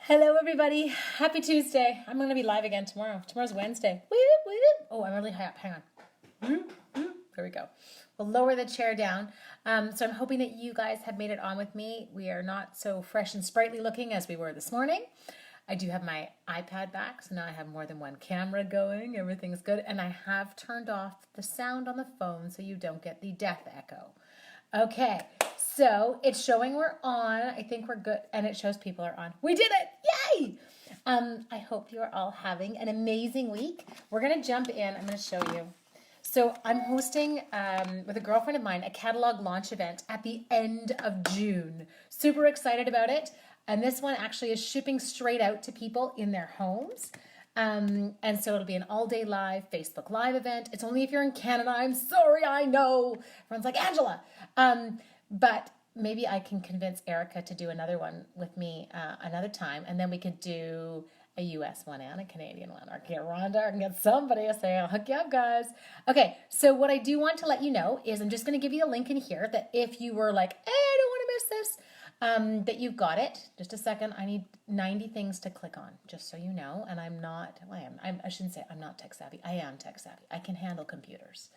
Hello, everybody. Happy Tuesday. I'm going to be live again tomorrow. Tomorrow's Wednesday. Oh, I'm really high up. Hang on. There we go. We'll lower the chair down. So I'm hoping that you guys have made it on with me. We are not so fresh and sprightly looking as we were this morning. I do have my iPad back, so now I have more than one camera going. Everything's good. And I have turned off the sound on the phone so you don't get the death echo. Okay, so it's showing we're on. I think we're good, and it shows people are on. We did it! Yay! I hope you're all having an amazing week. We're going to jump in. I'm going to show you. So I'm hosting, with a girlfriend of mine, a catalog launch event at the end of June. Super excited about it. And this one actually is shipping straight out to people in their homes. And so it'll be an all-day live Facebook Live event. It's only if you're in Canada. I'm sorry, I know. Everyone's like, Angela. But maybe I can convince Erica to do another one with me another time. And then we could do a US one and a Canadian one. Or get Rhonda or get somebody to say, I'll hook you up, guys. Okay, so what I do want to let you know is I'm just going to give you a link in here that if you were like, hey, I don't want to miss this, that you've got it. Just a second. I need 90 things to click on, just so you know. And I'm not, well, I shouldn't say I'm not tech savvy. I am tech savvy. I can handle computers.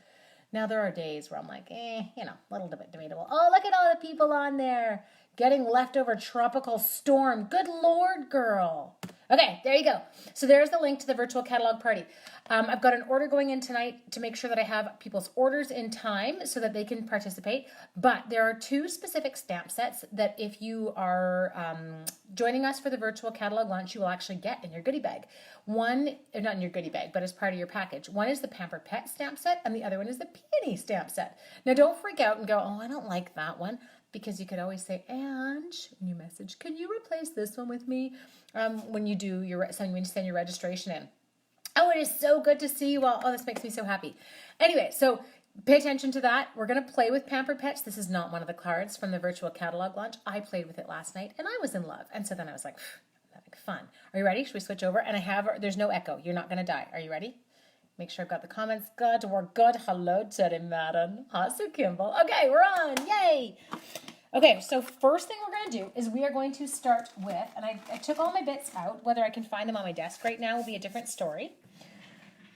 Now, there are days where I'm like, a little bit debatable. Oh, look at all the people on there getting leftover tropical storm. Good Lord, girl. Okay, there you go. So there's the link to the virtual catalog party. I've got an order going in tonight to make sure that I have people's orders in time so that they can participate. But there are two specific stamp sets that if you are joining us for the virtual catalog launch, you will actually get in your goodie bag. One, not in your goodie bag, but as part of your package. One is the Pampered Pets stamp set, and the other one is the Peony stamp set. Now, don't freak out and go, oh, I don't like that one. Because you could always say, Ange, when you message, can you replace this one with me when you do when you send your registration in? Oh, it is so good to see you all. Oh, this makes me so happy. Anyway, so pay attention to that. We're going to play with Pampered Pets. This is not one of the cards from the virtual catalog launch. I played with it last night, and I was in love. And so then I was like, I'm having fun. Are you ready? Should we switch over? And there's no echo. You're not going to die. Are you ready? Make sure I've got the comments good. We're good. Hello, Teddy Madden. Hi, Sue Kimball. Okay, we're on. Yay. Okay, so first thing we're going to do is we are going to start with, and I took all my bits out. Whether I can find them on my desk right now will be a different story.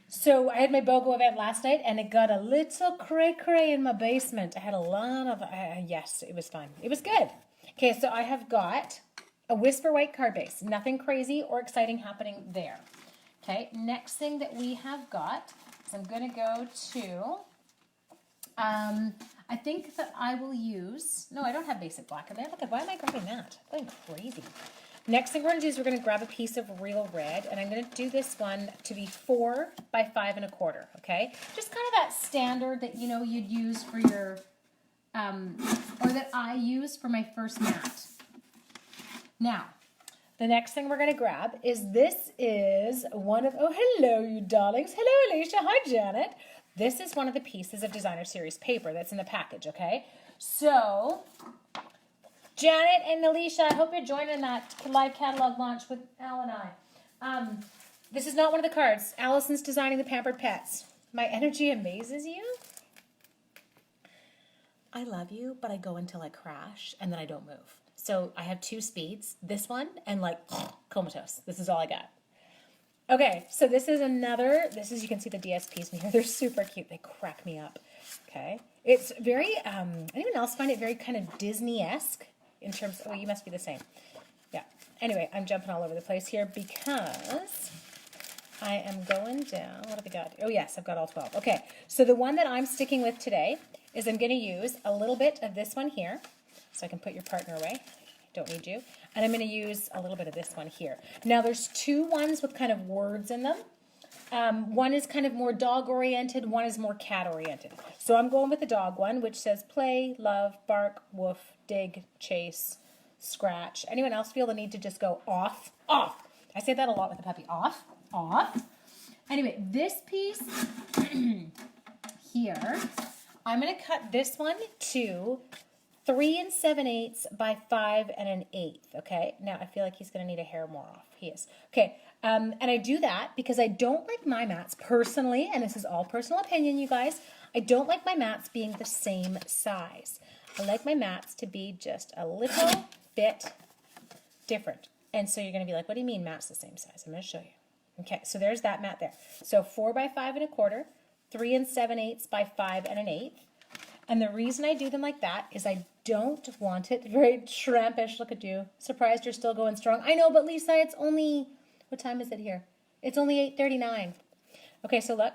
So I had my BOGO event last night, and it got a little cray-cray in my basement. I had a lot of, yes, it was fun. It was good. Okay, so I have got a Whisper White card base. Nothing crazy or exciting happening there. Okay, next thing that we have got is I'm going to go to, I think that I will use, no, I don't have basic black in there. Look at, why am I grabbing that? I'm going crazy. Next thing we're going to do is we're going to grab a piece of real red, and I'm going to do this one to be 4 by 5 1/4, okay? Just kind of that standard that, you'd use for your, or that I use for my first mat. Now, the next thing we're going to grab is one of, oh, hello, you darlings. Hello, Alicia. Hi, Janet. This is one of the pieces of Designer Series paper that's in the package, okay? So, Janet and Alicia, I hope you're joining that live catalog launch with Al and I. This is not one of the cards. Allison's designing the Pampered Pets. My energy amazes you. I love you, but I go until I crash, and then I don't move. So I have 2 speeds, this one and comatose. This is all I got. Okay, so this is, you can see the DSPs in here. They're super cute. They crack me up. Okay. It's very, anyone else find it very kind of Disney-esque in terms of, oh, you must be the same. Yeah. Anyway, I'm jumping all over the place here because I am going down. What have we got? Oh, yes, I've got all 12. Okay, so the one that I'm sticking with today is I'm going to use a little bit of this one here. So I can put your partner away. Don't need you. And I'm going to use a little bit of this one here. Now there's 2 ones with kind of words in them. One is kind of more dog-oriented. One is more cat-oriented. So I'm going with the dog one, which says play, love, bark, woof, dig, chase, scratch. Anyone else feel the need to just go off? Off. I say that a lot with the puppy. Off. Off. Anyway, this piece here, I'm going to cut this one to 3 7/8 by 5 1/8, okay? Now, I feel like he's going to need a hair more off. He is. Okay, and I do that because I don't like my mats personally, and this is all personal opinion, you guys. I don't like my mats being the same size. I like my mats to be just a little bit different. And so you're going to be like, what do you mean mat's the same size? I'm going to show you. Okay, so there's that mat there. So 4 by 5 1/4, 3 7/8 by 5 1/8. And the reason I do them like that is I don't want it very trampish. Look at you. Surprised you're still going strong. I know, but Lisa, it's only, what time is it here? It's only 8:39. Okay, so look.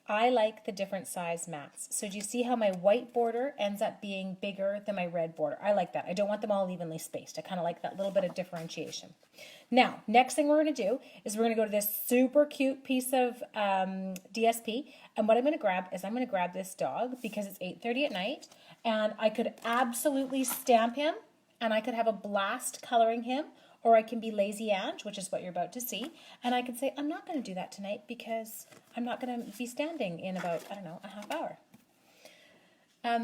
I like the different size mats. So do you see how my white border ends up being bigger than my red border? I like that. I don't want them all evenly spaced. I kind of like that little bit of differentiation. Now, next thing we're going to do is we're going to go to this super cute piece of DSP. And what I'm going to grab is I'm going to grab this dog because it's 8:30 at night. And I could absolutely stamp him and I could have a blast coloring him. Or I can be lazy Ange, which is what you're about to see. And I can say, I'm not going to do that tonight because I'm not going to be standing in about, I don't know, a half hour.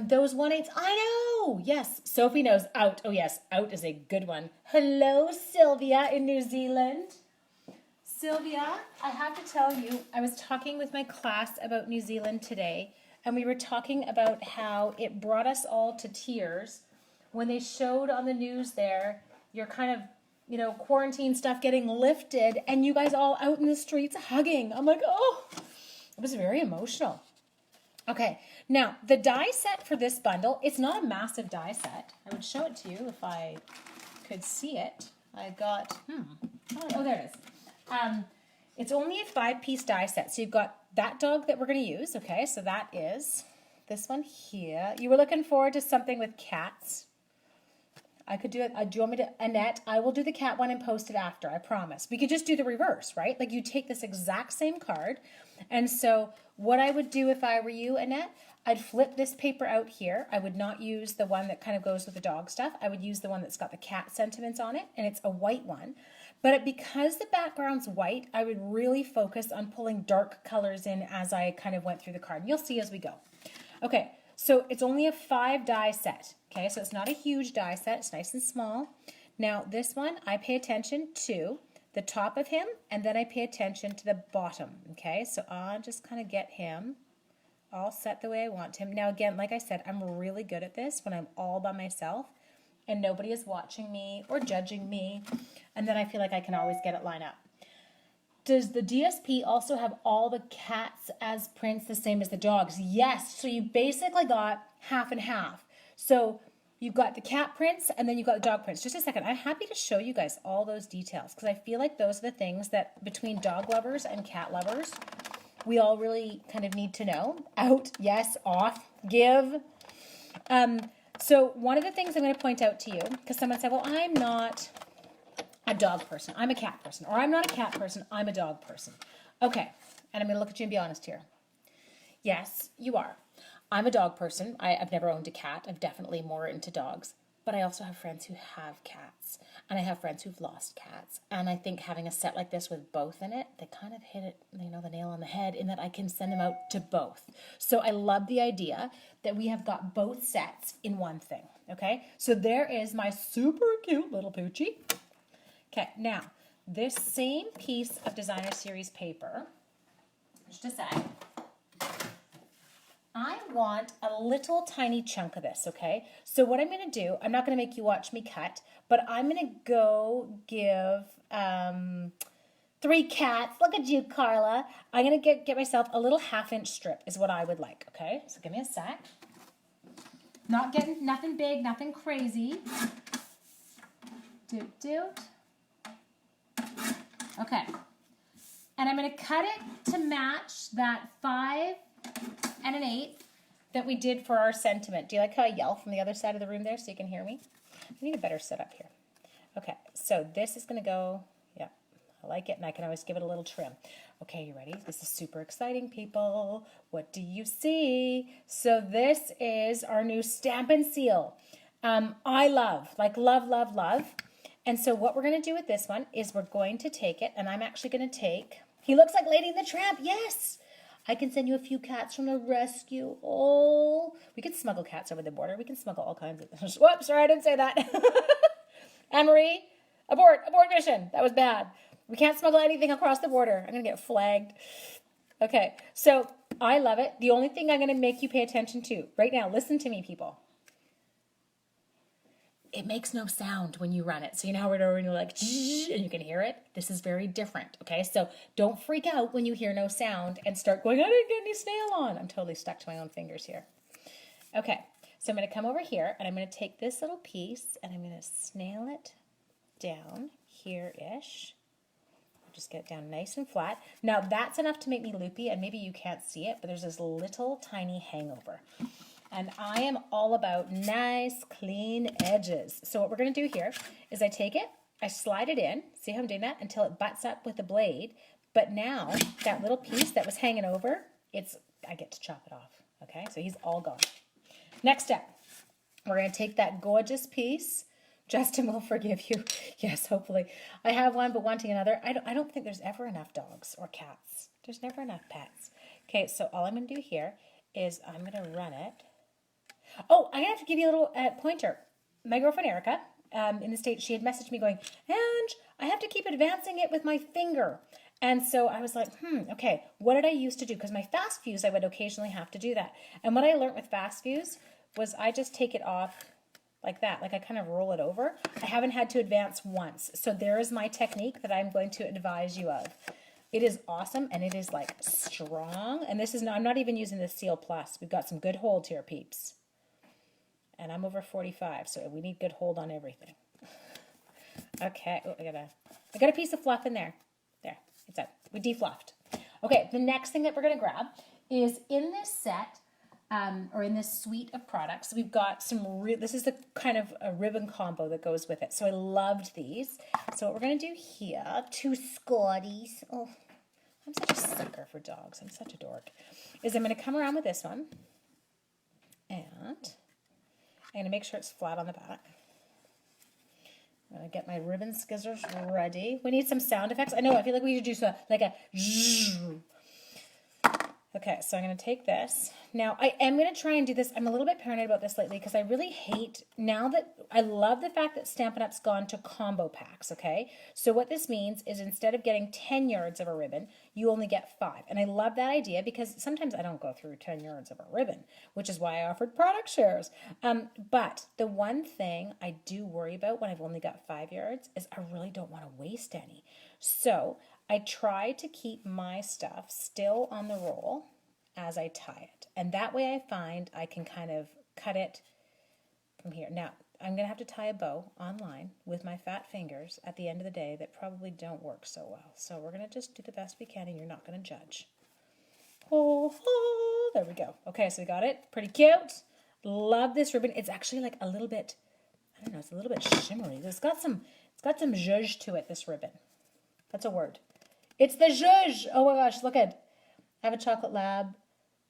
Those 1/8, I know. Yes, Sophie knows out. Oh, yes, out is a good one. Hello, Sylvia in New Zealand. Sylvia, I have to tell you, I was talking with my class about New Zealand today, and we were talking about how it brought us all to tears when they showed on the news there, you're kind of, you know, quarantine stuff getting lifted and you guys all out in the streets hugging. I'm like, oh, it was very emotional. Okay, now the die set for this bundle, it's not a massive die set. I would show it to you if I could see it. I got, oh, there it is. It's only a 5-piece die set. So you've got that dog that we're going to use. Okay, so that is this one here. You were looking forward to something with cats. I could do it. Do you want me to, Annette? I will do the cat one and post it after, I promise. We could just do the reverse, right? Like you take this exact same card. And so what I would do if I were you, Annette, I'd flip this paper out here. I would not use the one that kind of goes with the dog stuff. I would use the one that's got the cat sentiments on it, and it's a white one. But because the background's white, I would really focus on pulling dark colors in as I kind of went through the card. And you'll see as we go. Okay, so it's only a 5 die set. Okay, so it's not a huge die set. It's nice and small. Now, this one, I pay attention to the top of him, and then I pay attention to the bottom. Okay, so I'll just kind of get him all set the way I want him. Now, again, like I said, I'm really good at this when I'm all by myself and nobody is watching me or judging me, and then I feel like I can always get it lined up. Does the DSP also have all the cats as prints the same as the dogs? Yes, so you basically got half and half. So you've got the cat prints and then you've got the dog prints. Just a second. I'm happy to show you guys all those details because I feel like those are the things that between dog lovers and cat lovers, we all really kind of need to know. Out, yes, off, give. So one of the things I'm going to point out to you, because someone said, well, I'm not a dog person. I'm a cat person. Or I'm not a cat person. I'm a dog person. Okay. And I'm going to look at you and be honest here. Yes, you are. I'm a dog person. I've never owned a cat. I'm definitely more into dogs. But I also have friends who have cats. And I have friends who've lost cats. And I think having a set like this with both in it, they kind of hit it, you know, the nail on the head in that I can send them out to both. So I love the idea that we have got both sets in one thing. Okay? So there is my super cute little poochie. Okay, now, this same piece of Designer Series paper, just a sec, I want a little tiny chunk of this, okay? So what I'm going to do, I'm not going to make you watch me cut, but I'm going to go give 3 cats. Look at you, Carla. I'm going to get myself a little 1/2-inch strip is what I would like, okay? So give me a sec. Not getting nothing big, nothing crazy. Doot. Okay. And I'm going to cut it to match that 5 1/8 that we did for our sentiment. Do you like how I yell from the other side of the room there so you can hear me? I need a better setup here. Okay, so this is going to go, yeah, I like it, and I can always give it a little trim. Okay, you ready? This is super exciting, people. What do you see? So this is our new stamp and seal. I love, like love, love, love. And so what we're going to do with this one is we're going to take it, and I'm actually going to take, he looks like Lady and the Tramp, yes! I can send you a few cats from the rescue. Oh, we can smuggle cats over the border. We can smuggle all kinds of things. Whoops, sorry, I didn't say that. Anne-Marie, abort mission. That was bad. We can't smuggle anything across the border. I'm going to get flagged. Okay, so I love it. The only thing I'm going to make you pay attention to right now, listen to me, people. it makes no sound when you run it. So you know how when you're like, and you can hear it? This is very different, okay? So don't freak out when you hear no sound and start going, I didn't get any snail on. I'm totally stuck to my own fingers here. Okay, so I'm going to come over here, and I'm going to take this little piece, and I'm going to snail it down here-ish. Just get it down nice and flat. Now that's enough to make me loopy, and maybe you can't see it, but there's this little tiny hangover. And I am all about nice, clean edges. So what we're going to do here is I take it, I slide it in, see how I'm doing that, until it butts up with the blade. But now that little piece that was hanging over, I get to chop it off. Okay, so he's all gone. Next step, we're going to take that gorgeous piece. Justin will forgive you. Yes, hopefully. I have one, but wanting another. I don't think there's ever enough dogs or cats. There's never enough pets. Okay, so all I'm going to do here is I'm going to run it. Oh, I'm going to have to give you a little pointer. My girlfriend Erica, in the States, she had messaged me going, Ange, I have to keep advancing it with my finger. And so I was like, okay, what did I used to do? Because my fast fuse, I would occasionally have to do that. And what I learned with fast fuse was I just take it off like that, like I kind of roll it over. I haven't had to advance once. So there is my technique that I'm going to advise you of. It is awesome, and it is like strong. And this is I'm not even using the Seal Plus. We've got some good hold here, peeps. And I'm over 45, so we need good hold on everything. Okay, oh, I got a piece of fluff in there. There, it's out. We defluffed. Okay, the next thing that we're gonna grab is in this set, or in this suite of products, we've got this is the kind of a ribbon combo that goes with it. So I loved these. So what we're going to do here, 2 Scotties. Oh, I'm such a sucker for dogs. I'm such a dork. Is I'm going to come around with this one. And I'm going to make sure it's flat on the back. I'm going to get my ribbon scissors ready. We need some sound effects. I feel like we should do like a zzz. Okay, so I'm going to take this. Now, I am going to try and do this. I'm a little bit paranoid about this lately because I really hate, now that I love the fact that Stampin' Up's gone to combo packs, okay? So what this means is instead of getting 10 yards of a ribbon, you only get 5. And I love that idea because sometimes I don't go through 10 yards of a ribbon, which is why I offered product shares. But the one thing I do worry about when I've only got 5 yards is I really don't want to waste any. So I try to keep my stuff still on the roll as I tie it. And that way I find I can kind of cut it from here. Now, I'm going to have to tie a bow online with my fat fingers at the end of the day that probably don't work so well. So we're going to just do the best we can, and you're not going to judge. Oh, there we go. Okay, so we got it. Pretty cute. Love this ribbon. It's actually like a little bit, I don't know, it's a little bit shimmery. It's got some zhuzh to it, this ribbon. That's a word. It's the zhuzh. Oh my gosh, look at. I have a chocolate lab.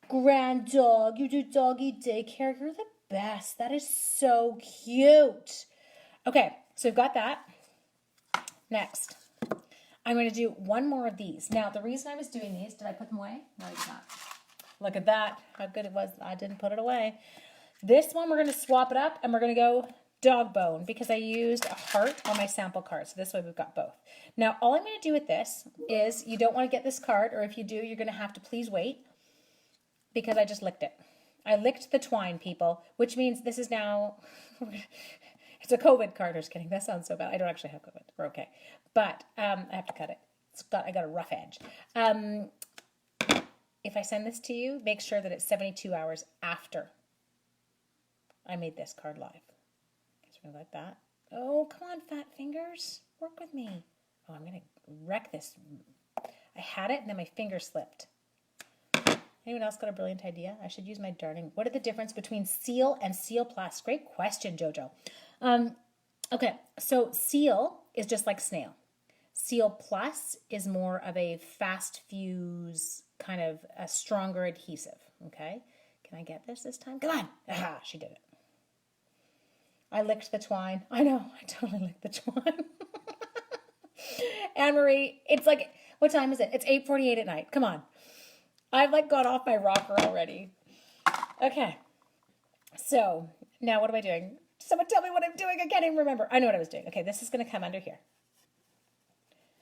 Grand dog. You do doggy daycare. You're the best. That is so cute. Okay, so we've got that. Next, I'm going to do one more of these. Now, the reason I was doing these, did I put them away? No, I did not. Look at that. How good it was. I didn't put it away. This one, we're going to swap it up, and we're going to go dog bone because I used a heart on my sample card. So this way we've got both. Now, all I'm going to do with this is you don't want to get this card, or if you do, you're going to have to please wait because I just licked it. I licked the twine, people, which means this is now, it's a COVID card. Just kidding. That sounds so bad. I don't actually have COVID. We're okay. But I have to cut it. I got a rough edge. If I send this to you, make sure that it's 72 hours after I made this card live. Like that. Oh, come on, fat fingers. Work with me. Oh, I'm going to wreck this. I had it, and then my finger slipped. Anyone else got a brilliant idea? I should use my darning. What are the difference between Seal and Seal Plus? Great question, Jojo. Okay, so Seal is just like snail. Seal Plus is more of a fast fuse, kind of a stronger adhesive. Okay? Can I get this time? Come on. Aha, she did it. I licked the twine. I know, I totally licked the twine. Anne-Marie, it's like, what time is it? It's 8:48 at night. Come on. I've like got off my rocker already. Okay. So, now what am I doing? Someone tell me what I'm doing. I can't even remember. I know what I was doing. Okay, this is going to come under here.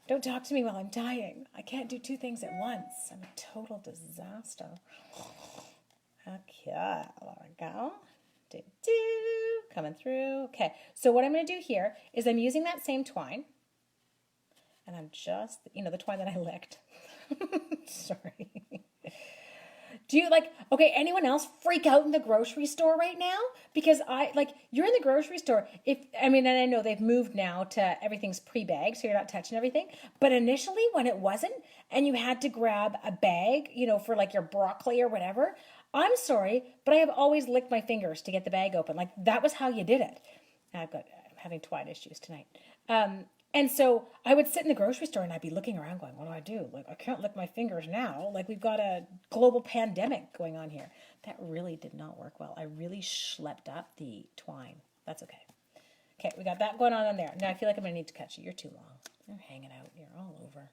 Don't talk to me while I'm dying. I can't do 2 things at once. I'm a total disaster. Okay, there we go. Coming through. Okay, so what I'm going to do here is I'm using that same twine. And I'm just, the twine that I licked. Sorry. Do you okay, anyone else freak out in the grocery store right now? Because you're in the grocery store. And I know they've moved now to everything's pre-bagged, so you're not touching everything. But initially when it wasn't, and you had to grab a bag, for your broccoli or whatever, I'm sorry, but I have always licked my fingers to get the bag open. That was how you did it. I'm having twine issues tonight. And so I would sit in the grocery store and I'd be looking around going, what do I do? I can't lick my fingers now. We've got a global pandemic going on here. That really did not work well. I really schlepped up the twine. That's okay. Okay, we got that going on there. Now I feel like I'm going to need to cut you. You're too long. You're hanging out. You're all over.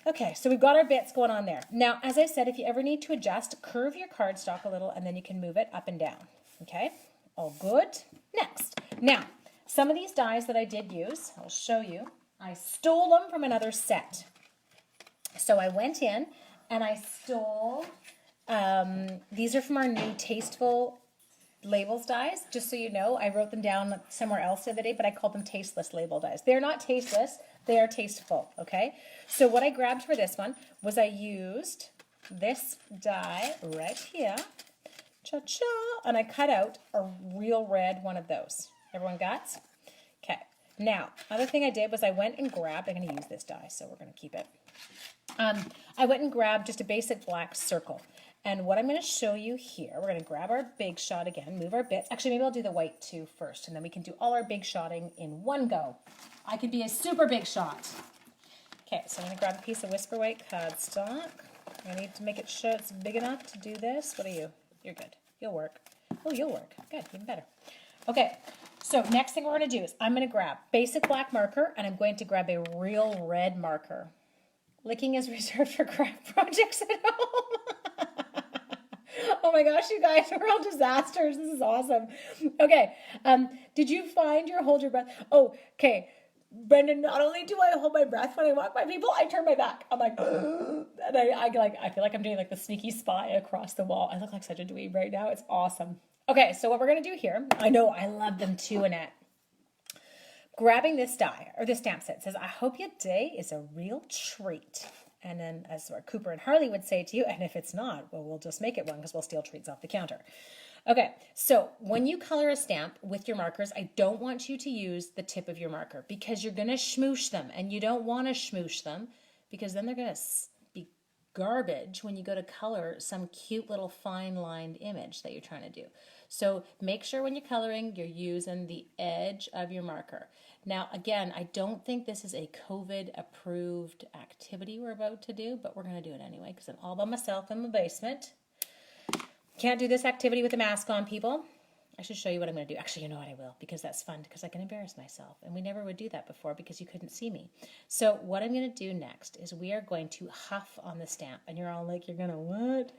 Okay, so we've got our bits going on there. Now, as I said, if you ever need to adjust, curve your cardstock a little and then you can move it up and down. Okay, all good. Next. Now, some of these dies that I did use, I'll show you. I stole them from another set. So I went in and I stole, these are from our new Tasteful Labels dies. Just so you know, I wrote them down somewhere else the other day, but I called them Tasteless Label dies. They're not tasteless, they are tasteful, okay? So what I grabbed for this one was I used this die right here, cha-cha, and I cut out a real red one of those. Everyone got? Okay. Now, other thing I did was I went and grabbed, I'm going to use this die, so we're going to keep it. I went and grabbed just a basic black circle. And what I'm going to show you here, we're going to grab our Big Shot again, move our bits. Actually, maybe I'll do the white too first, and then we can do all our Big Shotting in one go. I could be a super Big Shot. Okay, so I'm going to grab a piece of Whisper White cardstock. I need to make it sure it's big enough to do this. What are you? You're good. You'll work. Oh, you'll work. Good, even better. Okay. So next thing we're going to do is I'm going to grab basic black marker and I'm going to grab a real red marker. Licking is reserved for craft projects at home. Oh my gosh, you guys, we're all disasters. This is awesome. Okay, did you find your hold your breath? Oh, okay. Brendan, not only do I hold my breath when I walk by people, I turn my back. I'm like, and I feel like I'm doing the sneaky spy across the wall. I look like such a dweeb right now. It's awesome. Okay, so what we're going to do here, I know I love them too, Annette. Grabbing this die, or this stamp set, says, I hope your day is a real treat. And then, as Cooper and Harley would say to you, and if it's not, well, we'll just make it one because we'll steal treats off the counter. Okay, so when you color a stamp with your markers, I don't want you to use the tip of your marker because you're going to smoosh them, and you don't want to smoosh them because then they're going to be garbage when you go to color some cute little fine-lined image that you're trying to do. So make sure when you're coloring, you're using the edge of your marker. Now, again, I don't think this is a COVID-approved activity we're about to do, but we're going to do it anyway because I'm all by myself in my basement. Can't do this activity with a mask on, people. I should show you what I'm going to do. Actually, you know what, I will, because that's fun, because I can embarrass myself. And we never would do that before because you couldn't see me. So what I'm going to do next is we are going to huff on the stamp. And you're all like, you're going to what?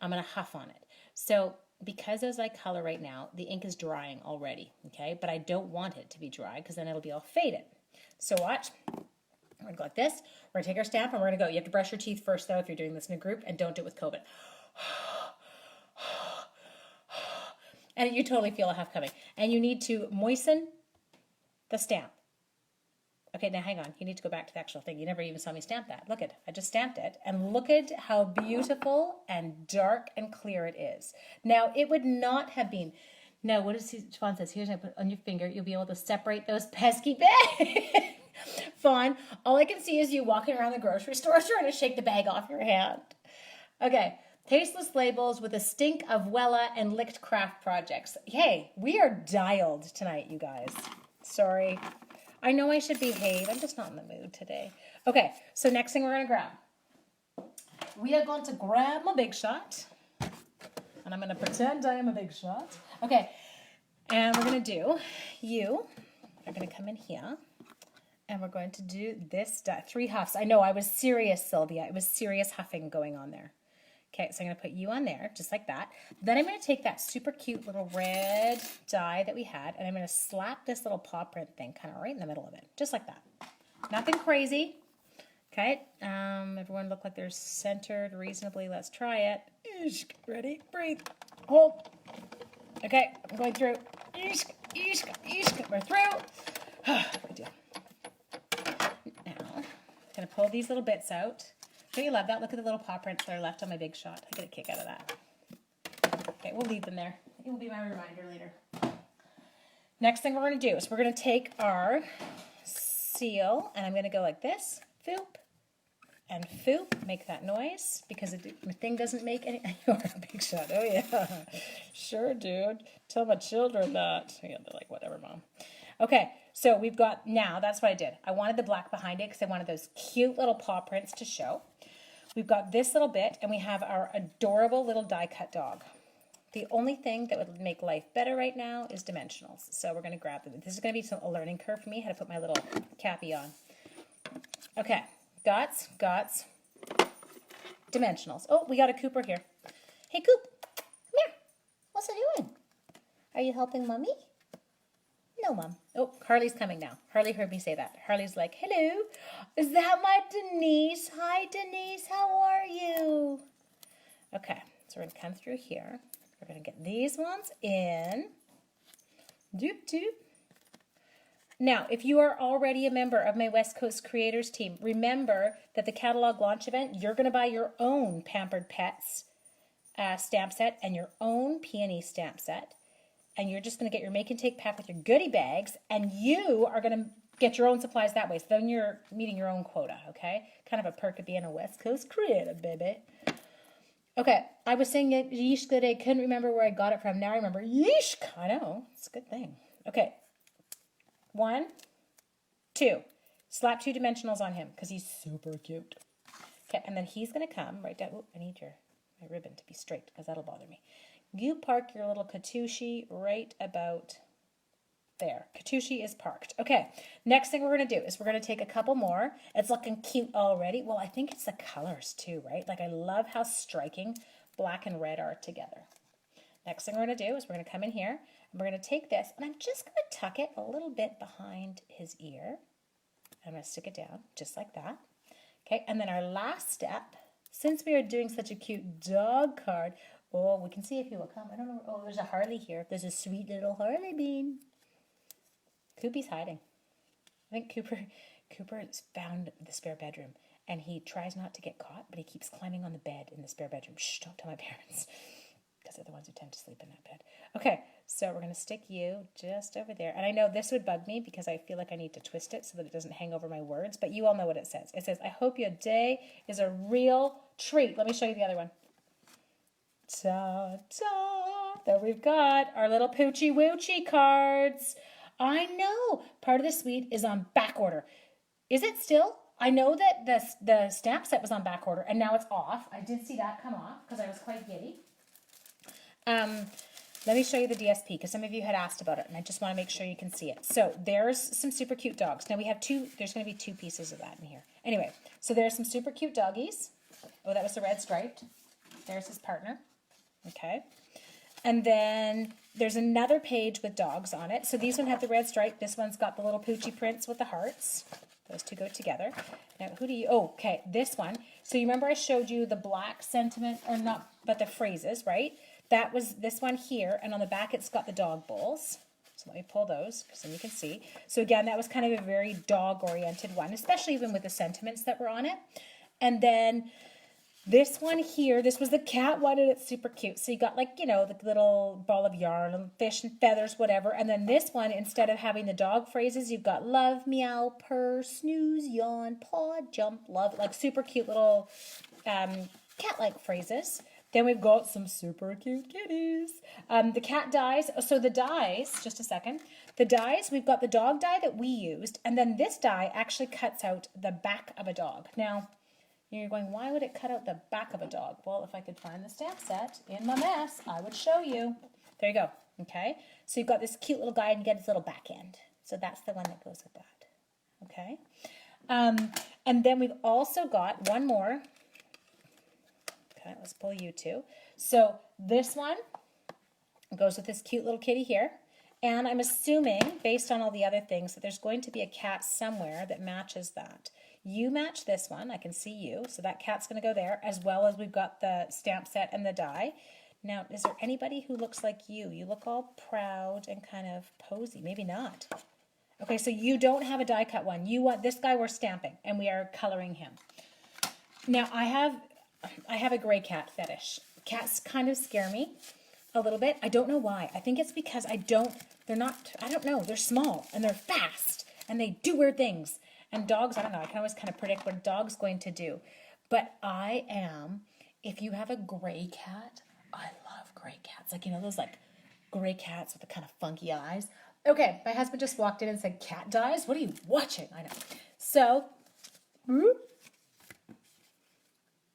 I'm going to huff on it. So because as I color right now, the ink is drying already, okay? But I don't want it to be dry because then it'll be all faded. So watch. We're going to go like this. We're going to take our stamp and we're going to go. You have to brush your teeth first, though, if you're doing this in a group, and don't do it with COVID. And you totally feel a huff coming. And you need to moisten the stamp. Okay, now hang on. You need to go back to the actual thing. You never even saw me stamp that. Look at, I just stamped it. And look at how beautiful and dark and clear it is. Now, it would not have been. Now, what does Fawn says? Here's, I put on your finger. You'll be able to separate those pesky bags. Fawn, all I can see is you walking around the grocery store trying to shake the bag off your hand. Okay. Tasteless labels with a stink of Wella and licked craft projects. Hey, we are dialed tonight, you guys. Sorry. I know I should behave. I'm just not in the mood today. Okay, so next thing we're going to grab. We are going to grab my Big Shot. And I'm going to pretend I am a Big Shot. Okay, and we're going to do, you are going to come in here. And we're going to do this, 3 huffs. I know, I was serious, Sylvia. It was serious huffing going on there. Okay, so I'm going to put you on there, just like that. Then I'm going to take that super cute little red die that we had, and I'm going to slap this little paw print thing kind of right in the middle of it, just like that. Nothing crazy. Okay, everyone look like they're centered reasonably. Let's try it. Ready? Breathe. Hold. Okay, I'm going through. We're through. Good deal. Now, I'm going to pull these little bits out. Don't you love that? Look at the little paw prints that are left on my big shot. I get a kick out of that. Okay, we'll leave them there. It will be my reminder later. Next thing we're going to do is we're going to take our seal, and I'm going to go like this. Foop. And foop, make that noise, because the thing doesn't make any... You're a big shot. Oh, yeah. Sure, dude. Tell my children that. Yeah, they're like, whatever, Mom. Okay, so we've got... Now, that's what I did. I wanted the black behind it because I wanted those cute little paw prints to show. We've got this little bit, and we have our adorable little die-cut dog. The only thing that would make life better right now is dimensionals. So we're going to grab them. This is going to be a learning curve for me, how to put my little cappy on. Okay. Gots, dimensionals. Oh, we got a Cooper here. Hey, Coop. Come here. What's it doing? Are you helping Mommy? No, Mom. Oh, Harley's coming now. Harley heard me say that. Harley's like, hello. Is that my Denise? Hi, Denise. How are you? Okay, so we're going to come through here. We're going to get these ones in. Doop, doop. Now, if you are already a member of my West Coast Creators team, remember that the catalog launch event, you're going to buy your own Pampered Pets stamp set and your own Peony stamp set. And you're just going to get your make and take pack with your goodie bags, and you are going to get your own supplies that way. So then you're meeting your own quota, okay? Kind of a perk of being a West Coast creator, baby. Okay, I was saying yeesh that I couldn't remember where I got it from. Now I remember. Yeesh! I know. It's a good thing. Okay. 1, 2. Slap 2 dimensionals on him because he's super cute. Okay, and then he's going to come right down. Oh, I need my ribbon to be straight because that'll bother me. You park your little Katushi right about there. Katushi is parked. Okay, next thing we're going to do is we're going to take a couple more. It's looking cute already. Well, I think it's the colors too, right? Like I love how striking black and red are together. Next thing we're going to do is we're going to come in here and we're going to take this and I'm just going to tuck it a little bit behind his ear. I'm going to stick it down just like that. Okay, and then our last step, since we are doing such a cute dog card, oh, we can see if he will come. I don't know. Oh, there's a Harley here. There's a sweet little Harley bean. Koopy's hiding. I think Cooper has found the spare bedroom and he tries not to get caught, but he keeps climbing on the bed in the spare bedroom. Shh, don't tell my parents. Because they're the ones who tend to sleep in that bed. Okay, so we're going to stick you just over there. And I know this would bug me because I feel like I need to twist it so that it doesn't hang over my words. But you all know what it says. It says, I hope your day is a real treat. Let me show you the other one. Ta-ta! There we've got our little Poochie Woochie cards. I know. Part of the suite is on back order. Is it still? I know that the stamp set was on back order and now it's off. I did see that come off because I was quite giddy. Let me show you the DSP because some of you had asked about it and I just want to make sure you can see it. So there's some super cute dogs. Now we have there's going to be 2 pieces of that in here. Anyway, so there's some super cute doggies. Oh, that was the red striped. There's his partner. Okay. And then there's another page with dogs on it. So these one have the red stripe. This one's got the little Poochie prints with the hearts. Those 2 go together. Now, okay, this one. So you remember I showed you the black sentiment, or not, but the phrases, right? That was this one here, and on the back it's got the dog bowls. So let me pull those, because then you can see. So again, that was kind of a very dog-oriented one, especially even with the sentiments that were on it. And then this one here, this was the cat one, and it's super cute. So you got like, you know, the little ball of yarn and fish and feathers, whatever. And then this one, instead of having the dog phrases, you've got love, meow, purr, snooze, yawn, paw, jump, love. Like super cute little cat-like phrases. Then we've got some super cute kitties. The cat dies. So the dies, just a second. The dies, we've got the dog die that we used. And then this die actually cuts out the back of a dog. Now, you're going, why would it cut out the back of a dog? Well, if I could find the stamp set in my mess, I would show you. There you go. Okay. So you've got this cute little guy and you get his little back end. So that's the one that goes with that. Okay. And then we've also got one more. Okay, let's pull you 2. So this one goes with this cute little kitty here. And I'm assuming, based on all the other things, that there's going to be a cat somewhere that matches that. You match this one. I can see you. So that cat's going to go there, as well as we've got the stamp set and the die. Now, is there anybody who looks like you? You look all proud and kind of posy. Maybe not. Okay, so you don't have a die cut one. You want this guy we're stamping, and we are coloring him. Now, I have a gray cat fetish. Cats kind of scare me a little bit. I don't know why. I think it's because I don't know. They're small, and they're fast, and they do weird things. And dogs, I don't know. I can always kind of predict what a dog's going to do. But if you have a gray cat, I love gray cats. Like, those like gray cats with the kind of funky eyes. Okay, my husband just walked in and said, cat dies? What are you watching? I know. So, boop,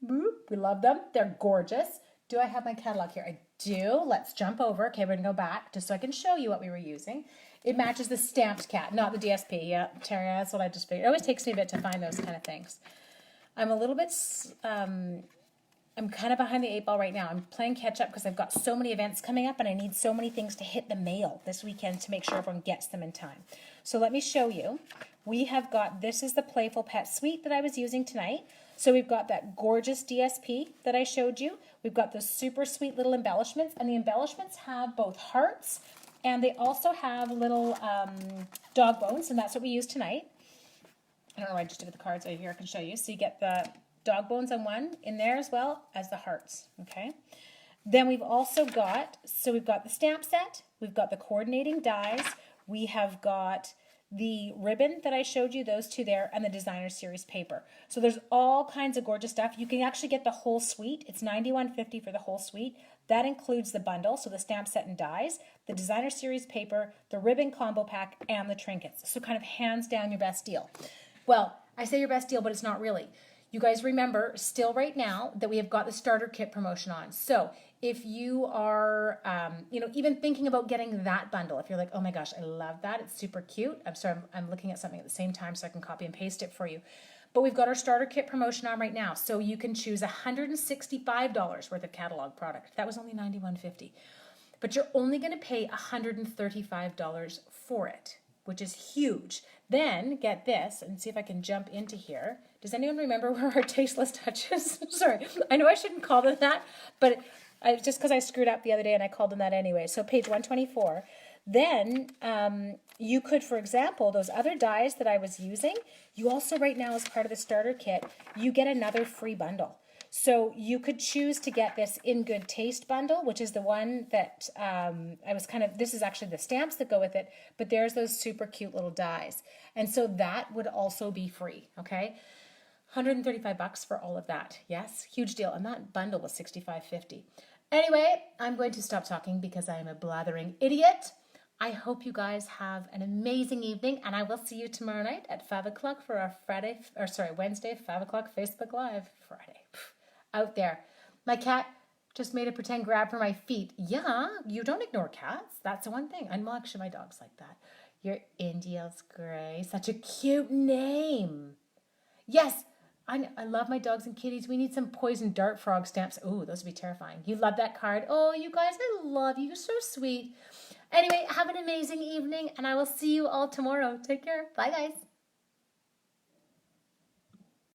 boop, we love them. They're gorgeous. Do I have my catalog here? I do. Let's jump over. Okay, we're going to go back just so I can show you what we were using. It matches the stamped cat, not the DSP. Yeah, Terry, that's what I just figured. It always takes me a bit to find those kind of things. I'm a little bit... I'm kind of behind the 8 ball right now. I'm playing catch up because I've got so many events coming up and I need so many things to hit the mail this weekend to make sure everyone gets them in time. So let me show you. We have got, this is the Playful Pet Suite that I was using tonight. So we've got that gorgeous DSP that I showed you. We've got those super sweet little embellishments, and the embellishments have both hearts and they also have little dog bones, and that's what we use tonight. I don't know what I just did with the cards over here. I can show you. So you get the dog bones on one in there as well as the hearts, okay? Then we've also got, so we've got the stamp set, we've got the coordinating dies, we have got the ribbon that I showed you, those two there, and the designer series paper. So there's all kinds of gorgeous stuff. You can actually get the whole suite. It's $91.50 for the whole suite. That includes the bundle, so the stamp set and dies, the designer series paper, the ribbon combo pack, and the trinkets. So kind of hands down your best deal. Well, I say your best deal, but it's not really. You guys remember still right now that we have got the starter kit promotion on. So if you are, even thinking about getting that bundle, if you're like, oh my gosh, I love that. It's super cute. I'm sorry, I'm looking at something at the same time so I can copy and paste it for you. But we've got our starter kit promotion on right now. So you can choose $165 worth of catalog product. That was only $91.50. But you're only going to pay $135 for it, which is huge. Then get this and see if I can jump into here. Does anyone remember where our tasteless touches? Sorry, I know I shouldn't call them that, but just because I screwed up the other day and I called them that anyway. So page 124. Then you could, for example, those other dies that I was using, you also right now as part of the starter kit, you get another free bundle. So you could choose to get this In Good Taste bundle, which is the one that this is actually the stamps that go with it, but there's those super cute little dies. And so that would also be free, okay? $135 for all of that. Yes, huge deal. And that bundle was $65.50. Anyway, I'm going to stop talking because I am a blathering idiot. I hope you guys have an amazing evening, and I will see you tomorrow night at 5 o'clock for our Wednesday, 5 o'clock Facebook Live. Friday. Out there. My cat just made a pretend grab for my feet. Yeah, you don't ignore cats. That's the one thing. And actually, my dog's like that. Your India's Gray. Such a cute name. Yes, I love my dogs and kitties. We need some poison dart frog stamps. Ooh, those would be terrifying. You love that card. Oh, you guys, I love you. You're so sweet. Anyway, have an amazing evening, and I will see you all tomorrow. Take care. Bye, guys.